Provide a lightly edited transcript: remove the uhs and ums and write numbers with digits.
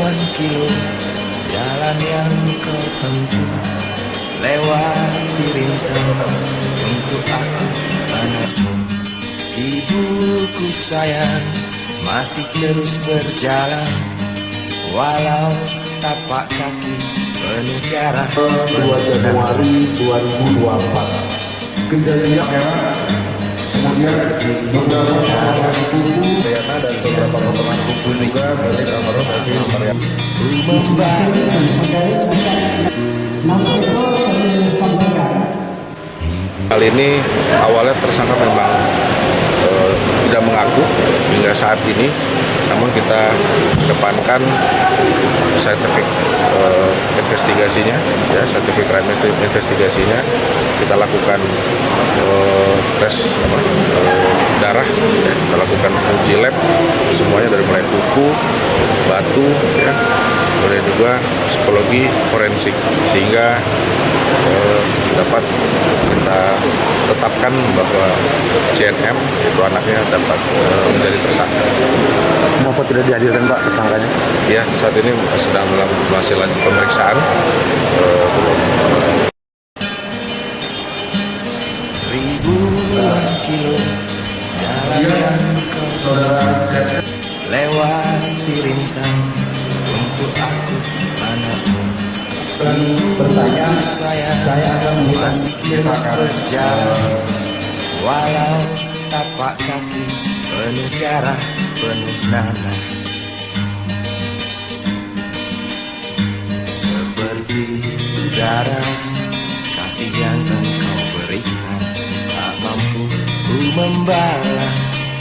Ribuan kilo jalan yang kau tempuh, lewati rintang untuk aku anakmu. Ibuku sayang, masih terus berjalan, walau tapak kaki penuh darah. 2 Januari 2024 kejadian era kemudian beberapa potongan kuku dan beberapa potongan kuku juga milik almarhum Evi Maryam. Hal ini awalnya tersangka memang tidak mengaku hingga saat ini, namun kita kedepankan scientific investigasinya, ya scientific crime investigasinya. Kita lakukan tes darah, ya, kita lakukan uji lab semuanya dari mulai kuku, batu, ya, kemudian juga psikologi forensik, sehingga dapat kita tetapkan bahwa CNM itu anaknya dapat menjadi tersangka. Kenapa tidak dihadirkan Pak tersangkanya? Ya, saat ini sedang masih lanjut pemeriksaan. Ribuan kilo jalan yang kau tempuh, lewati rintang untuk aku anakmu. Bertanya, Saya akan masih terus berjalan, walau tapak kaki penuh darah, penuh nanah. Seperti udara, kasih yang engkau berikan, tak mampu ku membalas.